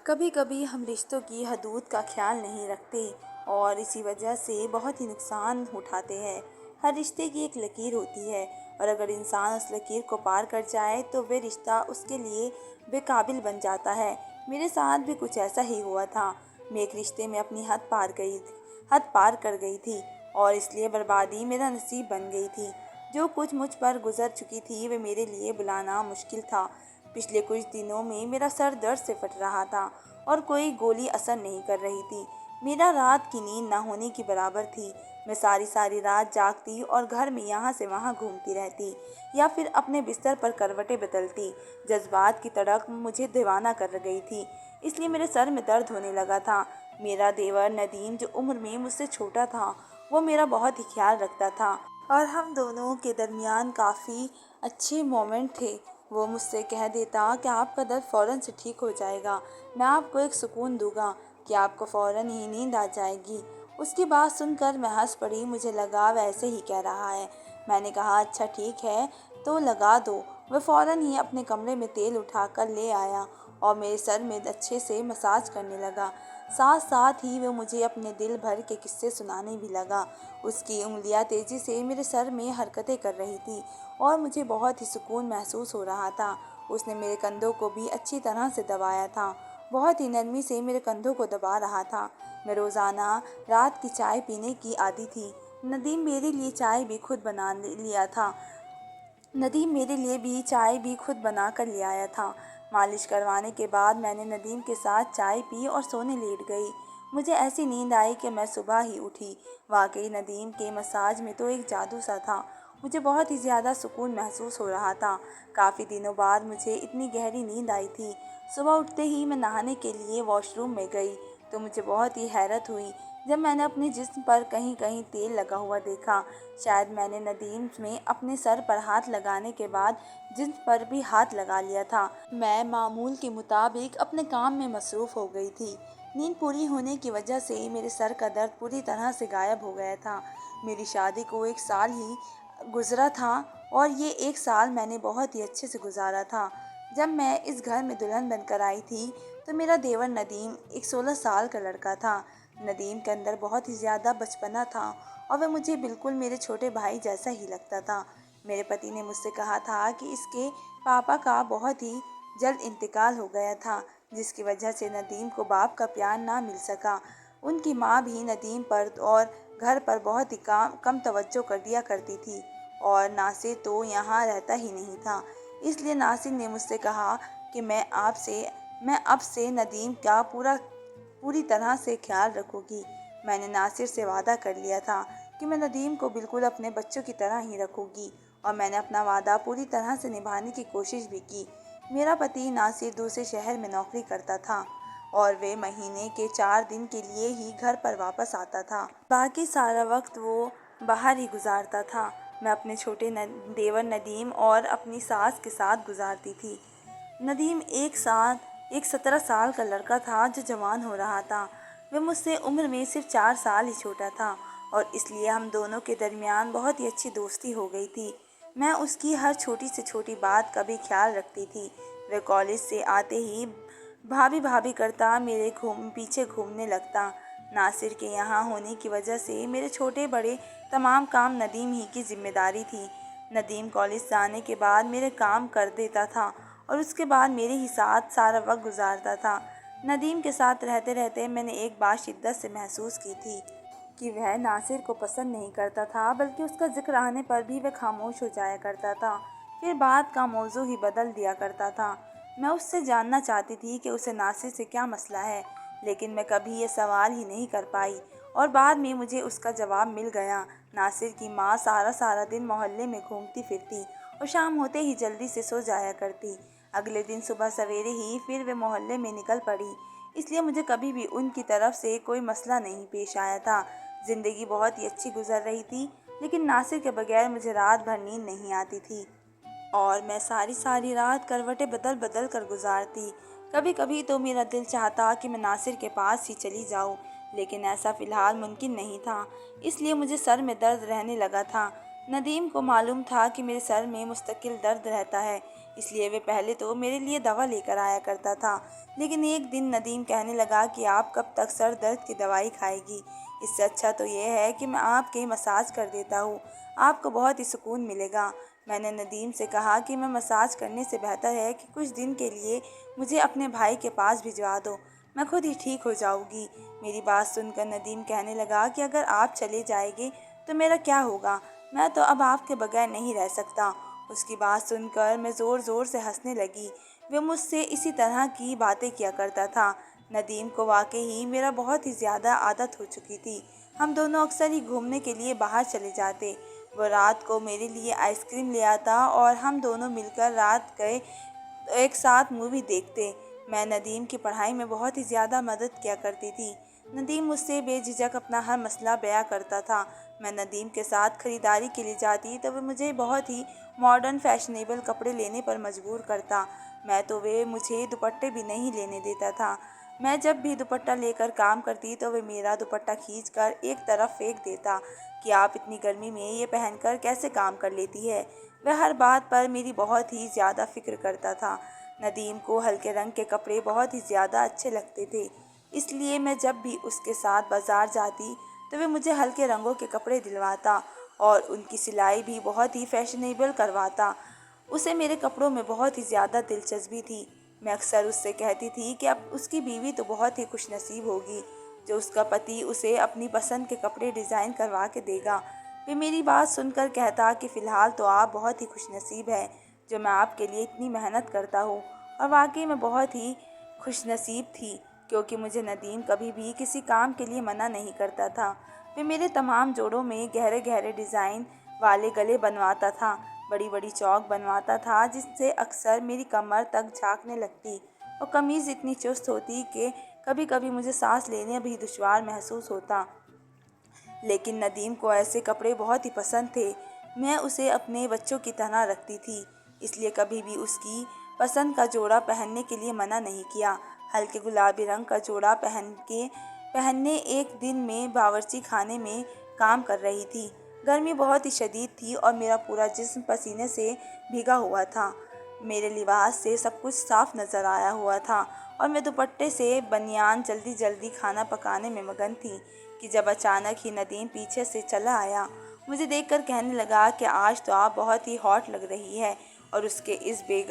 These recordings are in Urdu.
کبھی کبھی ہم رشتوں کی حدود کا خیال نہیں رکھتے اور اسی وجہ سے بہت ہی نقصان اٹھاتے ہیں۔ ہر رشتے کی ایک لکیر ہوتی ہے اور اگر انسان اس لکیر کو پار کر جائے تو وہ رشتہ اس کے لیے بے قابل بن جاتا ہے۔ میرے ساتھ بھی کچھ ایسا ہی ہوا تھا۔ میں ایک رشتے میں اپنی حد پار کر گئی تھی اور اس لیے بربادی میرا نصیب بن گئی تھی۔ جو کچھ مجھ پر گزر چکی تھی وہ میرے لیے بلانا مشکل تھا۔ پچھلے کچھ دنوں میں میرا سر درد سے پھٹ رہا تھا اور کوئی گولی اثر نہیں کر رہی تھی۔ میرا رات کی نیند نہ ہونے کی برابر تھی۔ میں ساری رات جاگتی اور گھر میں یہاں سے وہاں گھومتی رہتی یا پھر اپنے بستر پر کروٹیں بدلتی۔ جذبات کی تڑپ مجھے دیوانہ کر گئی تھی، اس لیے میرے سر میں درد ہونے لگا تھا۔ میرا دیور ندیم جو عمر میں مجھ سے چھوٹا تھا، وہ میرا بہت ہی خیال رکھتا تھا اور ہم دونوں کے درمیان کافی اچھے مومنٹ تھے۔ وہ مجھ سے کہہ دیتا کہ آپ کا درد فوراً سے ٹھیک ہو جائے گا، میں آپ کو ایک سکون دوں گا کہ آپ کو فوراً ہی نیند آ جائے گی۔ اس کی بات سن کر میں ہنس پڑی، مجھے لگا وہ ایسے ہی کہہ رہا ہے۔ میں نے کہا اچھا ٹھیک ہے تو لگا دو۔ وہ فوراً ہی اپنے کمرے میں تیل اٹھا کر لے آیا اور میرے سر میں اچھے سے مساج کرنے لگا۔ ساتھ ہی وہ مجھے اپنے دل بھر کے قصے سنانے بھی لگا۔ اس کی انگلیاں تیزی سے میرے سر میں حرکتیں کر رہی تھیں اور مجھے بہت ہی سکون محسوس ہو رہا تھا۔ اس نے میرے کندھوں کو بھی اچھی طرح سے دبایا تھا، بہت ہی نرمی سے میرے کندھوں کو دبا رہا تھا۔ میں روزانہ رات کی چائے پینے کی عادی تھی۔ ندیم میرے لیے چائے بھی خود بنا کر لے آیا تھا۔ مالش کروانے کے بعد میں نے ندیم کے ساتھ چائے پی اور سونے لیٹ گئی۔ مجھے ایسی نیند آئی کہ میں صبح ہی اٹھی۔ واقعی ندیم کے مساج میں تو ایک جادو سا تھا۔ مجھے بہت ہی زیادہ سکون محسوس ہو رہا تھا۔ کافی دنوں بعد مجھے اتنی گہری نیند آئی تھی۔ صبح اٹھتے ہی میں نہانے کے لیے واش روم میں گئی تو مجھے بہت ہی حیرت ہوئی جب میں نے اپنے جسم پر کہیں کہیں تیل لگا ہوا دیکھا۔ شاید میں نے ندیم میں اپنے سر پر ہاتھ لگانے کے بعد جسم پر بھی ہاتھ لگا لیا تھا۔ میں معمول کے مطابق اپنے کام میں مصروف ہو گئی تھی۔ نیند پوری ہونے کی وجہ سے میرے سر کا درد پوری طرح سے غائب ہو گیا تھا۔ میری شادی کو 1 سال ہی گزرا تھا اور یہ 1 سال میں نے بہت ہی اچھے سے گزارا تھا۔ جب میں اس گھر میں دلہن بن کر آئی تھی تو میرا دیور ندیم ایک 16 سال کا لڑکا تھا۔ ندیم کے اندر بہت ہی زیادہ بچپنا تھا اور وہ مجھے بالکل میرے چھوٹے بھائی جیسا ہی لگتا تھا۔ میرے پتی نے مجھ سے کہا تھا کہ اس کے پاپا کا بہت ہی جلد انتقال ہو گیا تھا، جس کی وجہ سے ندیم کو باپ کا پیار نہ مل سکا۔ ان کی ماں بھی ندیم پر اور گھر پر بہت ہی کم توجہ کر دیا کرتی تھی اور ناصر تو یہاں رہتا ہی نہیں تھا۔ اس لیے ناصر نے مجھ سے کہا کہ میں اب سے ندیم کا پوری طرح سے خیال رکھوں گی۔ میں نے ناصر سے وعدہ کر لیا تھا کہ میں ندیم کو بالکل اپنے بچوں کی طرح ہی رکھوں گی اور میں نے اپنا وعدہ پوری طرح سے نبھانے کی کوشش بھی کی۔ میرا پتی ناصر دوسرے شہر میں نوکری کرتا تھا اور وہ مہینے کے 4 دن کے لیے ہی گھر پر واپس آتا تھا۔ باقی سارا وقت وہ باہر ہی گزارتا تھا۔ میں اپنے چھوٹے دیور ندیم اور اپنی ساس کے ساتھ گزارتی تھی۔ ندیم ایک 17 سال کا لڑکا تھا جو جوان ہو رہا تھا۔ وہ مجھ سے عمر میں صرف 4 سال ہی چھوٹا تھا اور اس لیے ہم دونوں کے درمیان بہت ہی اچھی دوستی ہو گئی تھی۔ میں اس کی ہر چھوٹی سے چھوٹی بات کا بھی خیال رکھتی تھی۔ وہ کالج سے آتے ہی بھابھی کرتا میرے پیچھے گھومنے لگتا۔ ناصر کے یہاں ہونے کی وجہ سے میرے چھوٹے بڑے تمام کام ندیم ہی کی ذمہ داری تھی۔ ندیم کالج سے آنے کے بعد میرے کام کر دیتا تھا اور اس کے بعد میرے ہی ساتھ سارا وقت گزارتا تھا۔ ندیم کے ساتھ رہتے رہتے میں نے ایک بات شدت سے محسوس کی تھی کہ وہ ناصر کو پسند نہیں کرتا تھا، بلکہ اس کا ذکر آنے پر بھی وہ خاموش ہو جایا کرتا تھا، پھر بات کا موضوع ہی بدل دیا کرتا تھا۔ میں اس سے جاننا چاہتی تھی کہ اسے ناصر سے کیا مسئلہ ہے، لیکن میں کبھی یہ سوال ہی نہیں کر پائی اور بعد میں مجھے اس کا جواب مل گیا۔ ناصر کی ماں سارا دن محلے میں گھومتی پھرتی اور شام ہوتے ہی جلدی سے سو جایا کرتی۔ اگلے دن صبح سویرے ہی پھر وہ محلے میں نکل پڑی، اس لیے مجھے کبھی بھی ان کی طرف سے کوئی مسئلہ نہیں پیش آیا تھا۔ زندگی بہت ہی اچھی گزر رہی تھی، لیکن ناصر کے بغیر مجھے رات بھر نیند نہیں آتی تھی اور میں ساری رات کروٹیں بدل کر گزارتی۔ کبھی کبھی تو میرا دل چاہتا کہ میں ناصر کے پاس ہی چلی جاؤں، لیکن ایسا فی الحال ممکن نہیں تھا، اس لیے مجھے سر میں درد رہنے لگا تھا۔ ندیم کو معلوم تھا کہ میرے سر میں مستقل درد رہتا ہے، اس لیے وہ پہلے تو میرے لیے دوا لے کر آیا کرتا تھا۔ لیکن ایک دن ندیم کہنے لگا کہ آپ کب تک سر درد کی دوائی کھائے گی؟ اس سے اچھا تو یہ ہے کہ میں آپ کے مساج کر دیتا ہوں، آپ کو بہت ہی سکون ملے گا۔ میں نے ندیم سے کہا کہ میں مساج کرنے سے بہتر ہے کہ کچھ دن کے لیے مجھے اپنے بھائی کے پاس بھجوا دو، میں خود ہی ٹھیک ہو جاؤں گی۔ میری بات سن کر ندیم کہنے لگا کہ اگر آپ چلے جائیں گے تو میرا کیا ہوگا؟ میں تو اب آپ کے بغیر نہیں رہ سکتا۔ اس کی بات سن کر میں زور زور سے ہنسنے لگی۔ وہ مجھ سے اسی طرح کی باتیں کیا کرتا تھا۔ ندیم کو واقعی میرا بہت ہی زیادہ عادت ہو چکی تھی۔ ہم دونوں اکثر ہی گھومنے کے لیے باہر چلے جاتے۔ وہ رات کو میرے لیے آئس کریم لے آتا اور ہم دونوں مل کر رات گئے ایک ساتھ مووی دیکھتے۔ میں ندیم کی پڑھائی میں بہت ہی زیادہ مدد کیا کرتی تھی۔ ندیم مجھ سے بے جھجک اپنا ہر مسئلہ بیان کرتا تھا۔ میں ندیم کے ساتھ خریداری کے لیے جاتی تو وہ مجھے بہت ہی ماڈرن فیشنیبل کپڑے لینے پر مجبور کرتا۔ میں تو وہ مجھے دوپٹے بھی نہیں لینے دیتا تھا۔ میں جب بھی دوپٹہ لے کر کام کرتی تو وہ میرا دوپٹہ کھینچ کر ایک طرف پھینک دیتا کہ آپ اتنی گرمی میں یہ پہن کر کیسے کام کر لیتی ہے۔ وہ ہر بات پر میری بہت ہی زیادہ فکر کرتا تھا۔ ندیم کو ہلکے رنگ کے کپڑے بہت ہی زیادہ اچھے لگتے تھے، اس لیے میں جب بھی اس کے ساتھ بازار جاتی تو وہ مجھے ہلکے رنگوں کے کپڑے دلواتا اور ان کی سلائی بھی بہت ہی فیشنیبل کرواتا۔ اسے میرے کپڑوں میں بہت ہی زیادہ دلچسپی تھی۔ میں اکثر اس سے کہتی تھی کہ اب اس کی بیوی تو بہت ہی خوش نصیب ہوگی جو اس کا پتی اسے اپنی پسند کے کپڑے ڈیزائن کروا کے دے گا۔ وہ میری بات سن کر کہتا کہ فی الحال تو آپ بہت ہی خوش نصیب ہیں جو میں آپ کے لیے اتنی محنت کرتا ہوں۔ اور واقعی میں بہت ہی خوش نصیب تھی، کیونکہ مجھے ندیم کبھی بھی کسی کام کے لیے منع نہیں کرتا تھا۔ وہ میرے تمام جوڑوں میں گہرے گہرے ڈیزائن والے گلے بنواتا تھا، بڑی بڑی چوک بنواتا تھا جس سے اکثر میری کمر تک جھانکنے لگتی، اور قمیض اتنی چست ہوتی کہ کبھی کبھی مجھے سانس لینے بھی دشوار محسوس ہوتا۔ لیکن ندیم کو ایسے کپڑے بہت ہی پسند تھے۔ میں اسے اپنے بچوں کی طرح رکھتی تھی، اس لیے کبھی بھی اس کی پسند کا جوڑا پہننے کے لیے منع نہیں کیا۔ ہلکے گلابی رنگ کا جوڑا پہننے ایک دن میں باورچی خانے میں کام کر رہی تھی۔ گرمی بہت ہی شدید تھی اور میرا پورا جسم پسینے سے بھیگا ہوا تھا۔ میرے لباس سے سب کچھ صاف نظر آیا ہوا تھا اور میں دوپٹے سے بنیان جلدی جلدی کھانا پکانے میں مگن تھی کہ جب اچانک ہی ندیم پیچھے سے چلا آیا۔ مجھے دیکھ کر کہنے لگا کہ آج تو آپ بہت ہی ہاٹ لگ رہی ہے، اور اس کے اس بے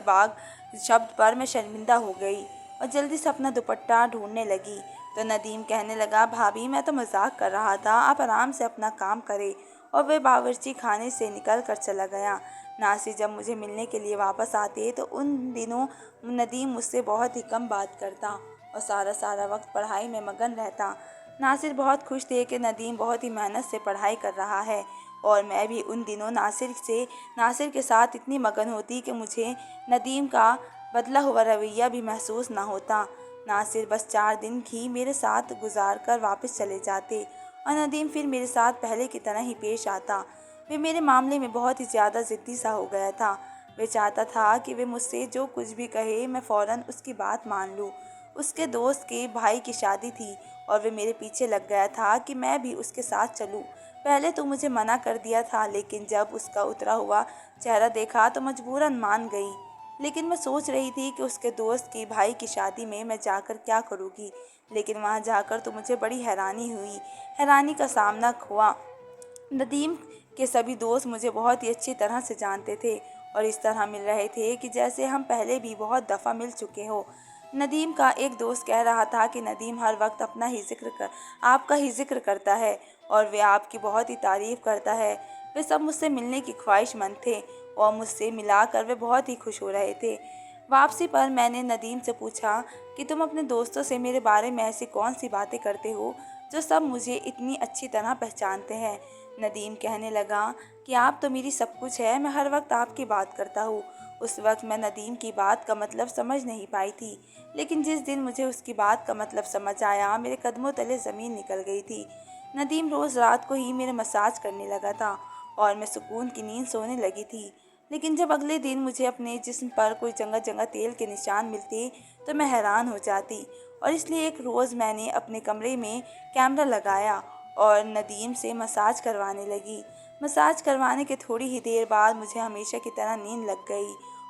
باک شبد پر میں شرمندہ ہو گئی اور جلدی سے اپنا دوپٹہ ڈھونڈنے لگی تو ندیم کہنے لگا بھابھی میں تو مذاق کر رہا تھا، آپ آرام سے اپنا کام کریں، اور وہ باورچی خانے سے نکل کر چلا گیا۔ ناصر جب مجھے ملنے کے لیے واپس آتے تو ان دنوں ندیم مجھ سے بہت ہی کم بات کرتا اور سارا وقت پڑھائی میں مگن رہتا۔ ناصر بہت خوش تھے کہ ندیم بہت ہی محنت سے پڑھائی کر رہا ہے، اور میں بھی ان دنوں ناصر کے ساتھ اتنی مگن ہوتی کہ مجھے ندیم کا بدلا ہوا رویہ بھی محسوس نہ ہوتا۔ ناصر بس 4 دن ہی میرے ساتھ گزار کر واپس چلے جاتے اور ندیم پھر میرے ساتھ پہلے کی طرح ہی پیش آتا۔ وہ میرے معاملے میں بہت ہی زیادہ ضدی سا ہو گیا تھا۔ وہ چاہتا تھا کہ وہ مجھ سے جو کچھ بھی کہے میں فوراً اس کی بات مان لوں۔ اس کے دوست کے بھائی کی شادی تھی اور وہ میرے پیچھے لگ گیا تھا کہ میں بھی اس کے ساتھ چلوں۔ پہلے تو مجھے منع کر دیا تھا، لیکن جب اس کا اترا ہوا چہرہ دیکھا تو مجبوراً مان گئی۔ لیکن میں سوچ رہی تھی کہ اس کے دوست کی بھائی کی شادی میں جا کر کیا کروں گی، لیکن وہاں جا کر تو مجھے بڑی حیرانی کا سامنا ہوا۔ ندیم کے سبھی دوست مجھے بہت ہی اچھی طرح سے جانتے تھے اور اس طرح مل رہے تھے کہ جیسے ہم پہلے بھی بہت دفعہ مل چکے ہوں۔ ندیم کا ایک دوست کہہ رہا تھا کہ ندیم ہر وقت آپ کا ہی ذکر کرتا ہے اور وہ آپ کی بہت ہی تعریف کرتا ہے۔ وہ سب مجھ سے ملنے کی خواہش مند تھے اور مجھ سے ملا کر وہ بہت ہی خوش ہو رہے تھے۔ واپسی پر میں نے ندیم سے پوچھا کہ تم اپنے دوستوں سے میرے بارے میں ایسی کون سی باتیں کرتے ہو جو سب مجھے اتنی اچھی طرح پہچانتے ہیں؟ ندیم کہنے لگا کہ آپ تو میری سب کچھ ہے، میں ہر وقت آپ کی بات کرتا ہوں۔ اس وقت میں ندیم کی بات کا مطلب سمجھ نہیں پائی تھی، لیکن جس دن مجھے اس کی بات کا مطلب سمجھ آیا میرے قدموں تلے زمین نکل گئی تھی۔ ندیم روز رات کو ہی میرے مساج کرنے لگا تھا اور میں سکون کی نیند سونے لگی تھی، لیکن جب اگلے دن مجھے اپنے جسم پر کوئی جگہ تیل کے نشان ملتے تو میں حیران ہو جاتی، اور اس لیے ایک روز میں نے اپنے کمرے میں کیمرہ لگایا اور ندیم سے مساج کروانے لگی۔ مساج کروانے کے تھوڑی ہی دیر بعد مجھے ہمیشہ کی طرح نیند لگ گئی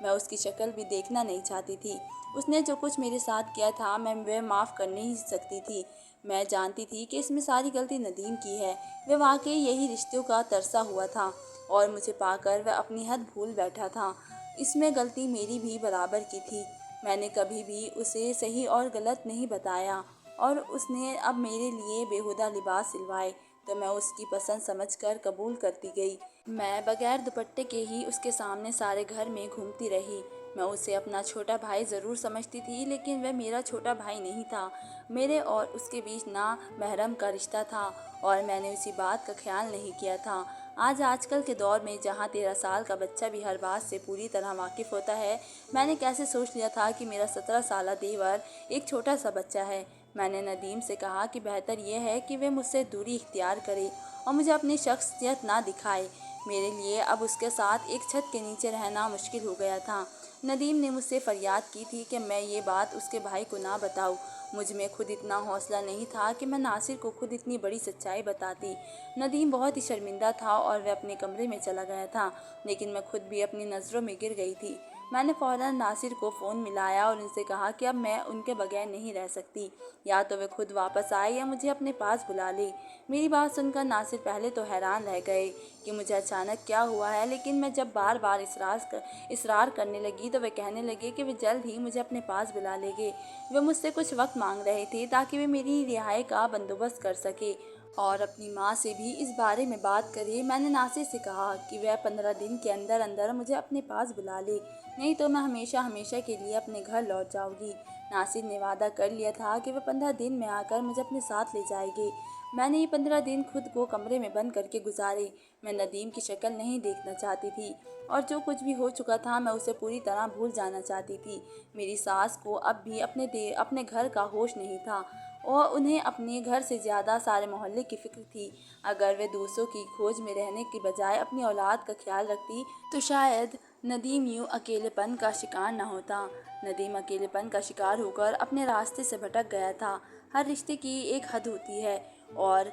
میں اس کی شکل بھی دیکھنا نہیں چاہتی تھی۔ اس نے جو کچھ میرے ساتھ کیا تھا میں وہ معاف کر نہیں سکتی تھی۔ میں جانتی تھی کہ اس میں ساری غلطی ندیم کی ہے۔ وہ واقعی یہی رشتوں کا ترسا ہوا تھا اور مجھے پا کر وہ اپنی حد بھول بیٹھا تھا۔ اس میں غلطی میری بھی برابر کی تھی۔ میں نے کبھی بھی اسے صحیح اور غلط نہیں بتایا اور اس نے اب میرے لیے بیہودہ لباس سلوائے تو میں اس کی پسند سمجھ کر قبول کرتی گئی۔ میں بغیر دوپٹے کے ہی اس کے سامنے سارے گھر میں گھومتی رہی۔ میں اسے اپنا چھوٹا بھائی ضرور سمجھتی تھی لیکن وہ میرا چھوٹا بھائی نہیں تھا۔ میرے اور اس کے بیچ نامحرم کا رشتہ تھا اور میں نے اسی بات کا خیال نہیں کیا تھا۔ آج کل کے دور میں جہاں 13 سال کا بچہ بھی ہر بات سے پوری طرح واقف ہوتا ہے، میں نے کیسے سوچ لیا تھا کہ میرا 17 سالہ دیور ایک چھوٹا سا بچہ ہے۔ میں نے ندیم سے کہا کہ بہتر یہ ہے کہ وہ مجھ سے دوری اختیار کرے اور مجھے اپنی شخصیت نہ دکھائے۔ میرے لیے اب اس کے ساتھ ایک چھت کے نیچے رہنا مشکل ہو گیا تھا۔ ندیم نے مجھ سے فریاد کی تھی کہ میں یہ بات اس کے بھائی کو نہ بتاؤں۔ مجھ میں خود اتنا حوصلہ نہیں تھا کہ میں ناصر کو خود اتنی بڑی سچائی بتاتی۔ ندیم بہت ہی شرمندہ تھا اور وہ اپنے کمرے میں چلا گیا تھا، لیکن میں خود بھی اپنی نظروں میں گر گئی تھی۔ میں نے فوراً ناصر کو فون ملایا اور ان سے کہا کہ اب میں ان کے بغیر نہیں رہ سکتی، یا تو وہ خود واپس آئے یا مجھے اپنے پاس بلا لے۔ میری بات سن کر ناصر پہلے تو حیران رہ گئے کہ مجھے اچانک کیا ہوا ہے، لیکن میں جب بار بار اصرار کرنے لگی تو وہ کہنے لگے کہ وہ جلد ہی مجھے اپنے پاس بلا لیں گے۔ وہ مجھ سے کچھ وقت مانگ رہے تھے تاکہ وہ میری رہائی کا بندوبست کر سکے اور اپنی ماں سے بھی اس بارے میں بات کرے۔ میں نے ناصر سے کہا کہ وہ 15 دن کے اندر اندر مجھے اپنے پاس بلا لے، نہیں تو میں ہمیشہ ہمیشہ کے لیے اپنے گھر لوٹ جاؤں گی۔ ناصر نے وعدہ کر لیا تھا کہ وہ 15 دن میں آ کر مجھے اپنے ساتھ لے جائے گے۔ میں نے یہ 15 دن خود کو کمرے میں بند کر کے گزارے۔ میں ندیم کی شکل نہیں دیکھنا چاہتی تھی اور جو کچھ بھی ہو چکا تھا میں اسے پوری طرح بھول جانا چاہتی تھی۔ میری ساس کو اب بھی اپنے گھر کا ہوش نہیں تھا اور انہیں اپنے گھر سے زیادہ سارے محلے کی فکر تھی۔ اگر وہ دوسروں کی کھوج میں رہنے کی بجائے اپنی اولاد کا خیال رکھتی تو شاید ندیم یوں اکیلے پن کا شکار نہ ہوتا۔ ندیم اکیلے پن کا شکار ہو کر اپنے راستے سے بھٹک گیا تھا۔ ہر رشتے کی ایک حد ہوتی ہے اور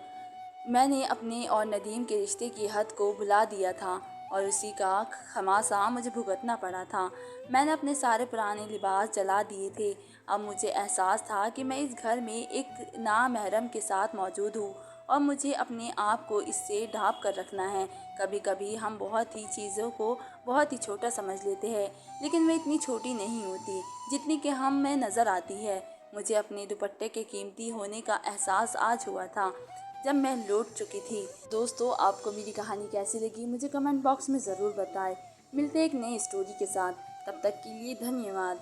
میں نے اپنے اور ندیم کے رشتے کی حد کو بھلا دیا تھا اور اسی کا خمیازہ مجھے بھگتنا پڑا تھا۔ میں نے اپنے سارے پرانے لباس جلا دیے تھے۔ اب مجھے احساس تھا کہ میں اس گھر میں ایک نامحرم کے ساتھ موجود ہوں اور مجھے اپنے آپ کو اس سے ڈھانپ کر رکھنا ہے۔ کبھی کبھی ہم بہت ہی چیزوں کو بہت ہی چھوٹا سمجھ لیتے ہیں، لیکن وہ اتنی چھوٹی نہیں ہوتی جتنی کہ ہم میں نظر آتی ہے۔ مجھے اپنے دوپٹے کے قیمتی ہونے کا احساس آج ہوا تھا جب میں لوٹ چکی تھی۔ دوستو، آپ کو میری کہانی کیسی لگی مجھے کمنٹ باکس میں ضرور بتائیں۔ ملتے ہیں ایک نئی اسٹوری کے ساتھ، تب تک کے لیے دھنیہ واد۔